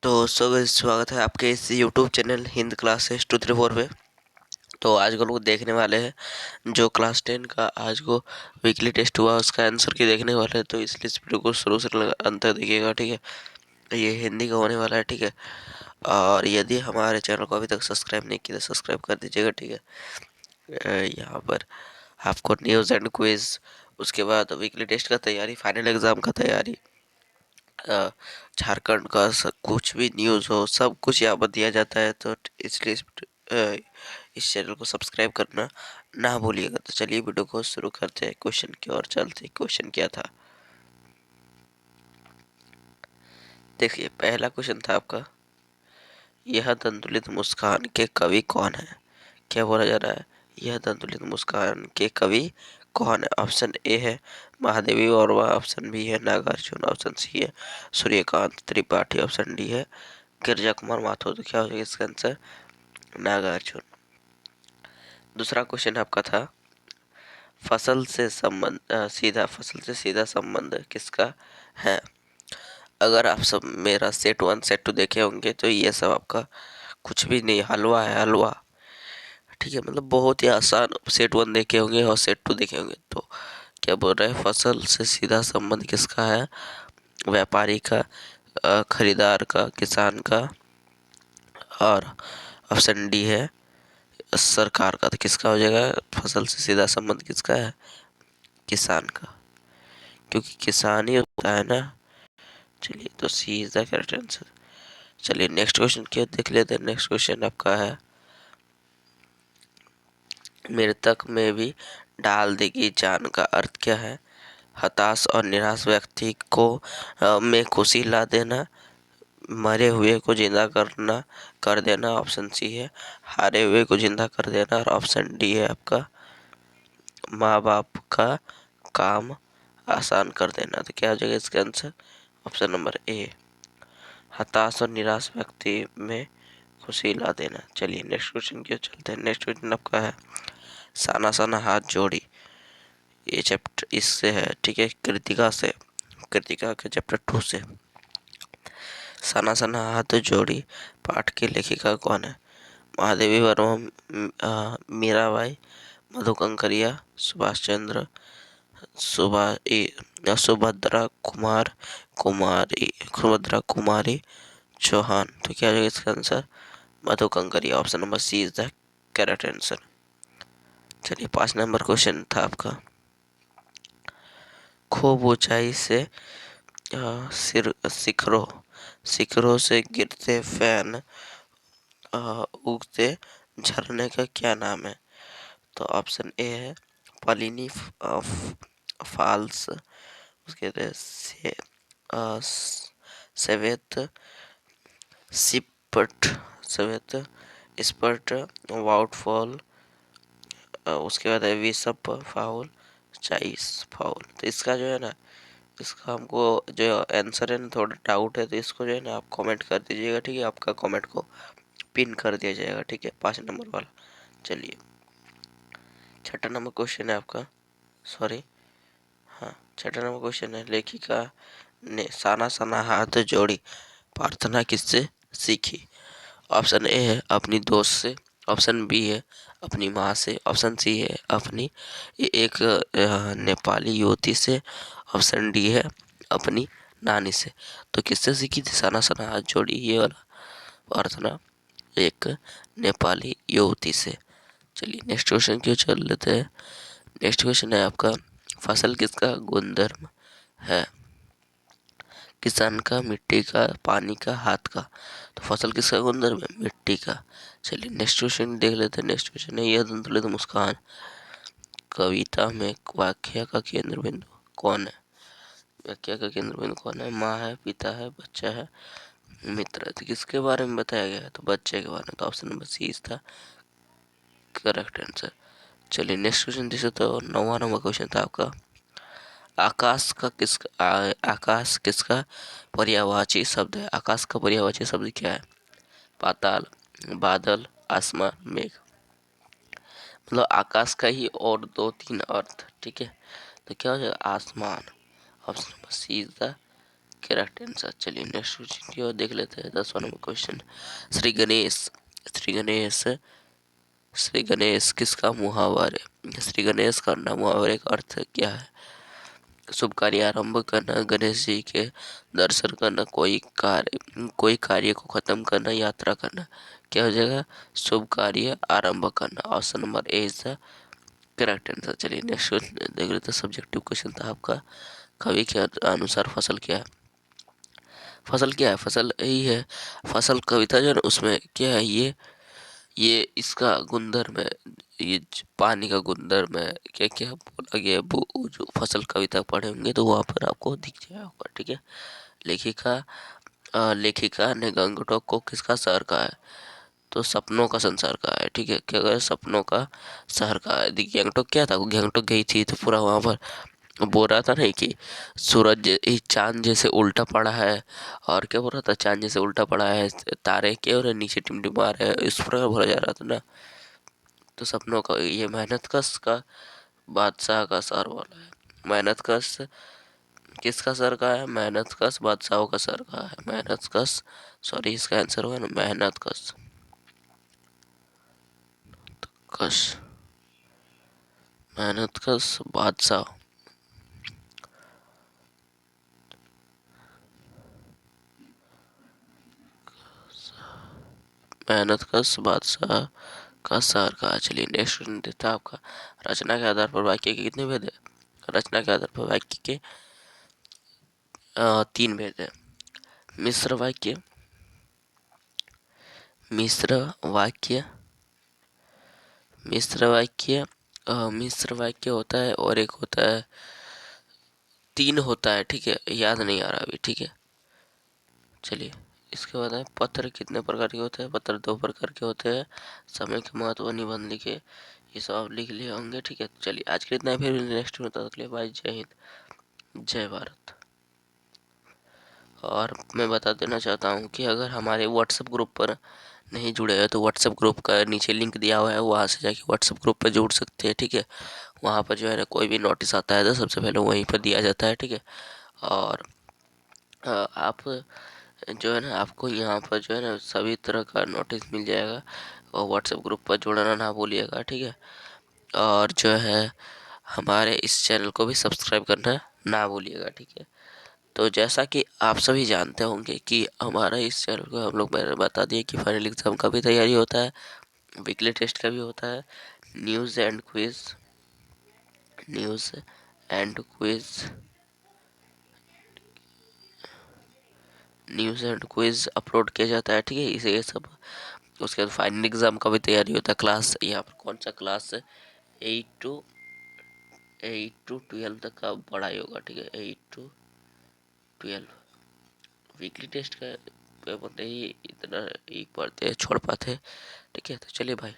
तो स्वागत है आपके इस यूट्यूब चैनल हिंद क्लासेस 234 पे। तो आज को लोग देखने वाले हैं जो क्लास 10 का आज को वीकली टेस्ट हुआ उसका आंसर की देखने वाले हैं। तो इसलिए इस वीडियो को शुरू से अंत तक देखिएगा, ठीक है। ये हिंदी का होने वाला है, ठीक है। और यदि हमारे चैनल को अभी तक सब्सक्राइब नहीं किया तो सब्सक्राइब कर दीजिएगा, ठीक है। यहाँ पर आपको न्यूज़ एंड क्विज, उसके बाद वीकली टेस्ट का तैयारी, फाइनल एग्ज़ाम का तैयारी, झारखंड का कुछ भी न्यूज़ हो सब कुछ यहाँ पर दिया जाता है। तो इसलिए इस चैनल को सब्सक्राइब करना ना भूलिएगा। तो चलिए वीडियो को शुरू करते हैं, क्वेश्चन की ओर चलते। क्वेश्चन क्या था, देखिए पहला क्वेश्चन था आपका, यह दंतुलित मुस्कान के कवि कौन है। क्या बोला जा रहा है, यह दंतुलित मुस्कान के कवि कौन है। ऑप्शन ए है महादेवी वर्मा, ऑप्शन बी है नागार्जुन, ऑप्शन सी है सूर्यकांत त्रिपाठी, ऑप्शन डी है गिरजा कुमार माथुर। तो क्या हो जाएगा इसका आंसर, नागार्जुन। दूसरा क्वेश्चन आपका था, फसल से सीधा संबंध किसका है। अगर आप सब मेरा सेट 1 सेट 2 देखे होंगे तो ये सब आपका कुछ भी नहीं, हलवा है, हलवा, ठीक है। मतलब बहुत ही आसान, सेट 1 देखे होंगे और सेट 2 देखे होंगे। तो क्या बोल रहे हैं, फसल से सीधा संबंध किसका है, व्यापारी का, खरीदार का, किसान का, और ऑप्शन डी है सरकार का। तो किसका हो जाएगा, फसल से सीधा संबंध किसका है, किसान का, क्योंकि किसान ही होता है ना। चलिए तो सी इज द करेक्ट आंसर। चलिए नेक्स्ट क्वेश्चन क्या देख लेते हैं। नेक्स्ट क्वेश्चन आपका है, मृतक में भी डाल देगी जान का अर्थ क्या है। हताश और निराश व्यक्ति को में खुशी ला देना, मरे हुए को जिंदा कर देना, ऑप्शन सी है हारे हुए को जिंदा कर देना, और ऑप्शन डी है आपका माँ बाप का काम आसान कर देना। तो क्या हो जाएगा इसका आंसर, ऑप्शन नंबर ए हताश और निराश व्यक्ति में खुशी ला देना। चलिए नेक्स्ट क्वेश्चन की ओर चलते हैं। नेक्स्ट क्वेश्चन आपका है, साना साना हाथ जोड़ी, ये चैप्टर इससे है, ठीक है, कृतिका से, कृतिका के चैप्टर 2 से। साना साना हाथ जोड़ी पाठ की लेखिका कौन है। महादेवी वर्मा, मीराबाई, मधु कंकरिया, सुभाष चंद्र, सुभद्रा सुभद्रा कुमारी चौहान। तो क्या होगा इसका answer, Madhu Kankaria, option number C is the correct answer. चलिए 5 नंबर क्वेश्चन था आपका, खूब ऊंचाई से शिखरों शिखरों से गिरते फैन उगते झरने का क्या नाम है। तो ऑप्शन ए है पलिनी फॉल्स, उसके बाद सेवेत सिपट सेवेत स्पर्ट वाउटफॉल, उसके बाद है विशप फाउल, चाइस फाउल। तो इसका जो है ना, इसका हमको जो आंसर है ना थोड़ा डाउट है, तो इसको जो है ना आप कमेंट कर दीजिएगा, ठीक है। आपका कमेंट को पिन कर दिया जाएगा, ठीक है, 5 नंबर वाला। चलिए 6ठा नंबर क्वेश्चन है आपका, सॉरी, हाँ 6ठा नंबर क्वेश्चन है, लेखिका ने साना साना हाथ जोड़ी प्रार्थना किससे सीखी। ऑप्शन ए है अपनी दोस्त से, ऑप्शन बी है अपनी माँ से, ऑप्शन सी है अपनी एक नेपाली युवती से, ऑप्शन डी है अपनी नानी से। तो किससे सीखी थी साना साना हाथ जोड़ी ये वाला प्रार्थना, एक नेपाली युवती से। चलिए नेक्स्ट क्वेश्चन क्यों चल लेते हैं। नेक्स्ट क्वेश्चन है आपका, फसल किसका गुणधर्म है, किसान का, मिट्टी का, पानी का, हाथ का। तो फसल किसका गुणधर्म है, मिट्टी का। चलिए नेक्स्ट क्वेश्चन देख लेते हैं। नेक्स्ट क्वेश्चन है, यह संतुलित मुस्कान कविता में वाक्य का केंद्र बिंदु कौन है। वाक्य का केंद्र बिंदु कौन है, माँ है, पिता है, बच्चा है, मित्र है। तो किसके बारे में बताया गया है, तो बच्चे के बारे में। तो ऑप्शन नंबर सी था करेक्ट आंसर। चलिए नेक्स्ट क्वेश्चन देखे तो 9वां नंबर क्वेश्चन था आपका, आकाश किसका पर्यायवाची शब्द है। आकाश का पर्यायवाची शब्द क्या है, पाताल, बादल, आसमान, मेघ। मतलब आकाश का ही और 2-3 अर्थ, ठीक है। तो क्या हो जाएगा, आसमान, option number C is the correct answer. चलिए नेक्स्ट क्वेश्चन की ओर देख लेते हैं। 10वां नंबर क्वेश्चन, श्री गणेश श्री गणेश श्री गणेश किसका मुहावर है? श्री गणेश का नाम मुहावरे का अर्थ क्या है? शुभ कार्य आरंभ करना, गणेश जी के दर्शन करना, कोई कार्य को खत्म करना, यात्रा करना। क्या हो जाएगा? शुभ कार्य आरंभ करना। Option number A is the correct answer. चलिए नेक्स्ट क्वेश्चन देख लेते हैं। सब्जेक्टिव क्वेश्चन था आपका। कवि के अनुसार फसल क्या है? फसल क्या है? फसल यही है। फसल कविता जो है ना, उसमें क्या है, ये इसका गुणधर्म है। पानी का गुणधर्म है। क्या क्या बोला गया है, वो जो फसल कविता पढ़े होंगे तो वहाँ पर आपको दिख जाएगा होगा। ठीक है। लेखिका लेखिका ने गंगटोक को किसका शहर कहा है? तो सपनों का संसार कहा है। ठीक है। क्या कहा है? सपनों का शहर कहा है। देखिए गंगटोक क्या था, वो गंगटोक गई थी तो पूरा वहाँ पर बोल रहा था नहीं कि चांद जैसे उल्टा पड़ा है। और क्या बोल रहा था? चांद जैसे उल्टा पड़ा है, तारे क्या हो रहे नीचे टिमटिमा रहे हैं, इस प्रकार बोला जा रहा था ना। तो सपनों का ये मेहनत कश का बादशाह का सर वाला है। मेहनत कश किसका सर का है? मेहनत कश बादशाहों का सर का है। मेहनत कश, सॉरी इसका आंसर हुआ ना मेहनत कश। कश मेहनत कश बादशाह। मेहनत कश बादशाह का सर का। चलिए नेक्स्ट क्वेश्चन देता है आपका। रचना के आधार पर वाक्य के कितने भेद है? रचना के आधार पर वाक्य के 3 भेद है। मिश्र वाक्य, मिश्र वाक्य, मिश्र वाक्य, मिश्र वाक्य होता है और एक होता है, 3 होता है। ठीक है। याद नहीं आ रहा अभी। ठीक है। चलिए इसके बाद है पत्र कितने प्रकार के होते हैं? पत्र 2 प्रकार के होते हैं। समय के महत्व, निबंध लिखे, ये सब आप लिख लिए होंगे। ठीक है। चलिए आज के इतना है, फिर नेक्स्ट में बता सकते। भाई जय हिंद, जय भारत। और मैं बता देना चाहता हूँ कि अगर हमारे व्हाट्सएप ग्रुप पर नहीं जुड़े हैं तो व्हाट्सएप ग्रुप का नीचे लिंक दिया हुआ है, वहाँ से जाके व्हाट्सएप ग्रुप पर जुड़ सकते हैं। ठीक है। वहाँ पर जो है ना कोई भी नोटिस आता है तो सबसे पहले वहीं पर दिया जाता है। ठीक है। और आप जो है ना, आपको यहाँ पर जो है ना सभी तरह का नोटिस मिल जाएगा। और व्हाट्सएप ग्रुप पर जुड़ना ना भूलिएगा। ठीक है। और जो है हमारे इस चैनल को भी सब्सक्राइब करना ना भूलिएगा। ठीक है। तो जैसा कि आप सभी जानते होंगे कि हमारा इस चैनल को हम लोग मैंने बता दिया कि फाइनल एग्ज़ाम का भी तैयारी होता है, वीकली टेस्ट का भी होता है, news and quiz, news and quiz, news and quiz upload किया जाता है। ठीक है। इसे ये सब, उसके बाद फाइनल एग्ज़ाम का भी तैयारी होता है। क्लास यहाँ पर कौन सा क्लास है? 8 to 12 तक का पढ़ाई होगा। ठीक है। 8 to 12 वीकली टेस्ट का पेपर नहीं इतना ही पढ़ते हैं, छोड़ पाते हैं। ठीक है। तो चलिए भाई।